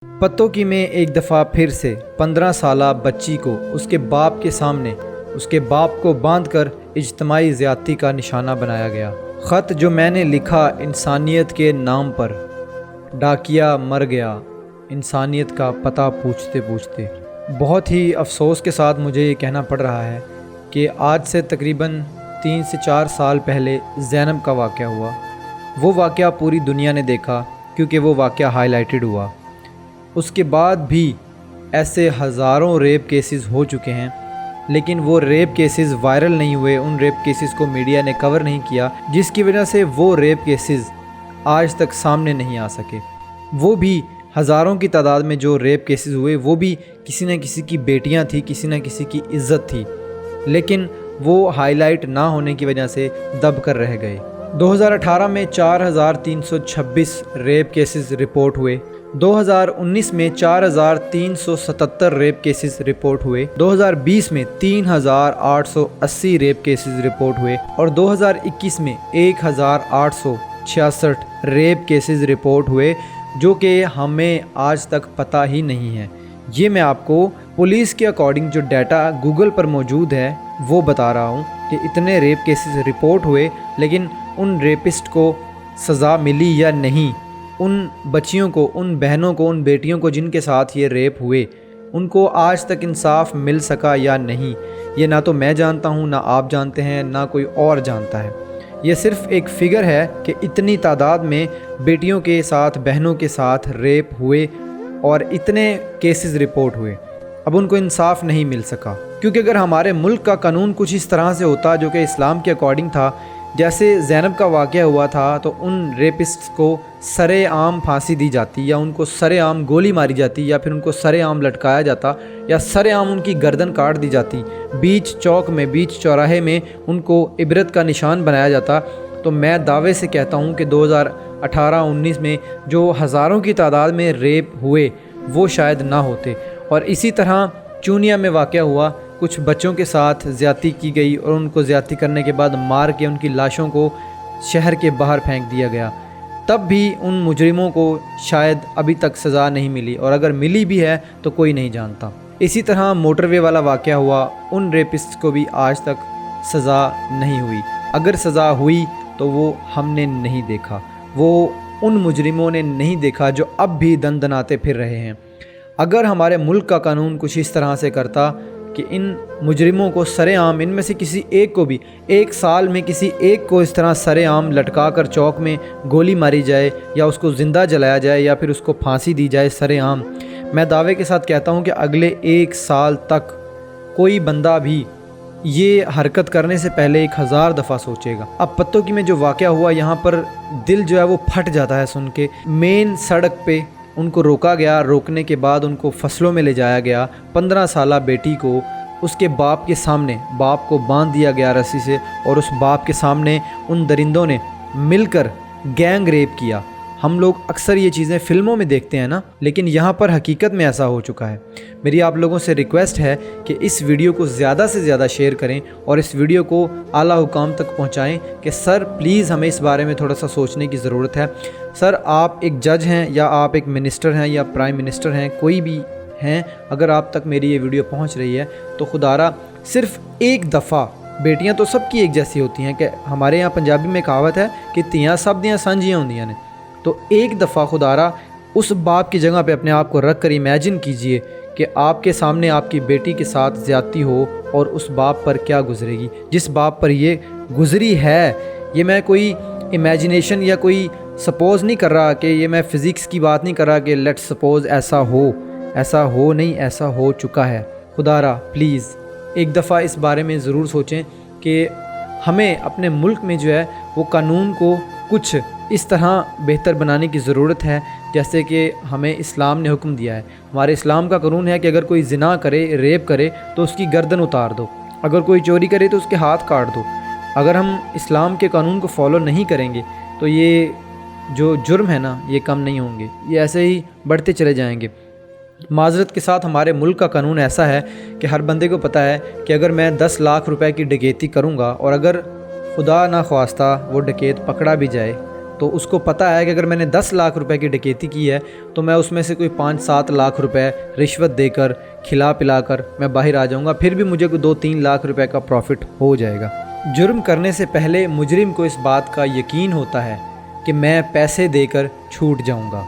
پتوں کی میں ایک دفعہ پھر سے 15 سالہ بچی کو اس کے باپ کے سامنے اس کے باپ کو باندھ کر اجتماعی زیادتی کا نشانہ بنایا گیا۔ خط جو میں نے لکھا انسانیت کے نام پر، ڈاکیا مر گیا انسانیت کا پتہ پوچھتے پوچھتے۔ بہت ہی افسوس کے ساتھ مجھے یہ کہنا پڑ رہا ہے کہ آج سے تقریباً 3 سے 4 سال پہلے زینب کا واقعہ ہوا۔ وہ واقعہ پوری دنیا نے دیکھا کیونکہ وہ واقعہ ہائی لائٹڈ ہوا۔ اس کے بعد بھی ایسے ہزاروں ریپ کیسز ہو چکے ہیں، لیکن وہ ریپ کیسز وائرل نہیں ہوئے، ان ریپ کیسز کو میڈیا نے کور نہیں کیا، جس کی وجہ سے وہ ریپ کیسز آج تک سامنے نہیں آ سکے۔ وہ بھی ہزاروں کی تعداد میں جو ریپ کیسز ہوئے، وہ بھی کسی نہ کسی کی بیٹیاں تھیں، کسی نہ کسی کی عزت تھی، لیکن وہ ہائی لائٹ نہ ہونے کی وجہ سے دب کر رہ گئے۔ 2018 میں 4326 ریپ کیسز رپورٹ ہوئے، 2019 میں 4377 ریپ کیسز رپورٹ ہوئے، 2020 میں 3880 ریپ کیسز رپورٹ ہوئے اور 2021 میں 1866 ریپ کیسز رپورٹ ہوئے، جو کہ ہمیں آج تک پتہ ہی نہیں ہے۔ یہ میں آپ کو پولیس کے اکارڈنگ جو ڈیٹا گوگل پر موجود ہے وہ بتا رہا ہوں کہ اتنے ریپ کیسز رپورٹ ہوئے، لیکن ان ریپسٹ کو سزا ملی یا نہیں، ان بچیوں کو، ان بہنوں کو، ان بیٹیوں کو جن کے ساتھ یہ ریپ ہوئے، ان کو آج تک انصاف مل سکا یا نہیں، یہ نہ تو میں جانتا ہوں، نہ آپ جانتے ہیں، نہ کوئی اور جانتا ہے۔ یہ صرف ایک فگر ہے کہ اتنی تعداد میں بیٹیوں کے ساتھ، بہنوں کے ساتھ ریپ ہوئے اور اتنے کیسز رپورٹ ہوئے۔ اب ان کو انصاف نہیں مل سکا، کیونکہ اگر ہمارے ملک کا قانون کچھ اس طرح سے ہوتا جو کہ اسلام کے اکارڈنگ تھا، جیسے زینب کا واقعہ ہوا تھا، تو ان ریپسٹس کو سرے عام پھانسی دی جاتی، یا ان کو سرے عام گولی ماری جاتی، یا پھر ان کو سرے عام لٹکایا جاتا، یا سرے عام ان کی گردن کاٹ دی جاتی، بیچ چوک میں، بیچ چوراہے میں ان کو عبرت کا نشان بنایا جاتا۔ تو میں دعوے سے کہتا ہوں کہ 2018-19 میں جو ہزاروں کی تعداد میں ریپ ہوئے وہ شاید نہ ہوتے۔ اور اسی طرح چونیا میں واقعہ ہوا، کچھ بچوں کے ساتھ زیادتی کی گئی اور ان کو زیادتی کرنے کے بعد مار کے ان کی لاشوں کو شہر کے باہر پھینک دیا گیا، تب بھی ان مجرموں کو شاید ابھی تک سزا نہیں ملی، اور اگر ملی بھی ہے تو کوئی نہیں جانتا۔ اسی طرح موٹر وے والا واقعہ ہوا، ان ریپسٹ کو بھی آج تک سزا نہیں ہوئی، اگر سزا ہوئی تو وہ ہم نے نہیں دیکھا، وہ ان مجرموں نے نہیں دیکھا جو اب بھی دن دناتے پھر رہے ہیں۔ اگر ہمارے ملک کا قانون کچھ اس طرح سے کرتا کہ ان مجرموں کو سرے عام، ان میں سے کسی ایک کو بھی، ایک سال میں کسی ایک کو اس طرح سرے عام لٹکا کر چوک میں گولی ماری جائے، یا اس کو زندہ جلایا جائے، یا پھر اس کو پھانسی دی جائے سرے عام، میں دعوے کے ساتھ کہتا ہوں کہ اگلے 1 سال تک کوئی بندہ بھی یہ حرکت کرنے سے پہلے 1000 دفعہ سوچے گا۔ اب پتوں کی میں جو واقعہ ہوا، یہاں پر دل جو ہے وہ پھٹ جاتا ہے سن کے۔ مین سڑک پہ ان کو روکا گیا، روکنے کے بعد ان کو فصلوں میں لے جایا گیا، 15 سالہ بیٹی کو اس کے باپ کے سامنے، باپ کو باندھ دیا گیا رسی سے، اور اس باپ کے سامنے ان درندوں نے مل کر گینگ ریپ کیا۔ ہم لوگ اکثر یہ چیزیں فلموں میں دیکھتے ہیں نا، لیکن یہاں پر حقیقت میں ایسا ہو چکا ہے۔ میری آپ لوگوں سے ریکویسٹ ہے کہ اس ویڈیو کو زیادہ سے زیادہ شیئر کریں اور اس ویڈیو کو اعلیٰ حکام تک پہنچائیں کہ سر پلیز ہمیں اس بارے میں تھوڑا سا سوچنے کی ضرورت ہے۔ سر آپ ایک جج ہیں، یا آپ ایک منسٹر ہیں، یا پرائم منسٹر ہیں، کوئی بھی ہیں، اگر آپ تک میری یہ ویڈیو پہنچ رہی ہے تو خدارہ صرف ایک دفعہ، بیٹیاں تو سب کی ایک جیسی ہوتی ہیں، کہ ہمارے یہاں پنجابی میں کہاوت ہے کہ تیاں سب دیاں سانجیاں ہوندیاں نے، تو ایک دفعہ خدارہ اس باپ کی جگہ پہ اپنے آپ کو رکھ کر امیجن کیجئے کہ آپ کے سامنے آپ کی بیٹی کے ساتھ زیادتی ہو اور اس باپ پر کیا گزرے گی۔ جس باپ پر یہ گزری ہے، یہ میں کوئی امیجنیشن یا کوئی سپوز نہیں کر رہا، کہ یہ میں فزکس کی بات نہیں کر رہا کہ لیٹ سپوز ایسا ہو، ایسا ہو نہیں، ایسا ہو چکا ہے۔ خدارہ پلیز ایک دفعہ اس بارے میں ضرور سوچیں کہ ہمیں اپنے ملک میں جو ہے وہ قانون کو کچھ اس طرح بہتر بنانے کی ضرورت ہے، جیسے کہ ہمیں اسلام نے حکم دیا ہے۔ ہمارے اسلام کا قانون ہے کہ اگر کوئی زنا کرے، ریپ کرے تو اس کی گردن اتار دو، اگر کوئی چوری کرے تو اس کے ہاتھ کاٹ دو۔ اگر ہم اسلام کے قانون کو فالو نہیں کریں گے تو یہ جو جرم ہے نا، یہ کم نہیں ہوں گے، یہ ایسے ہی بڑھتے چلے جائیں گے۔ معذرت کے ساتھ ہمارے ملک کا قانون ایسا ہے کہ ہر بندے کو پتہ ہے کہ اگر میں 10 لاکھ روپے کی ڈکیتی کروں گا، اور اگر خدا نہ خواستہ وہ ڈکیت پکڑا بھی جائے تو اس کو پتہ ہے کہ اگر میں نے 10 لاکھ روپے کی ڈکیتی کی ہے تو میں اس میں سے کوئی 5-7 لاکھ روپے رشوت دے کر کھلا پلا کر میں باہر آ جاؤں گا، پھر بھی مجھے کوئی 2-3 لاکھ روپے کا پروفٹ ہو جائے گا۔ جرم کرنے سے پہلے مجرم کو اس بات کا یقین ہوتا ہے کہ میں پیسے دے کر چھوٹ جاؤں گا۔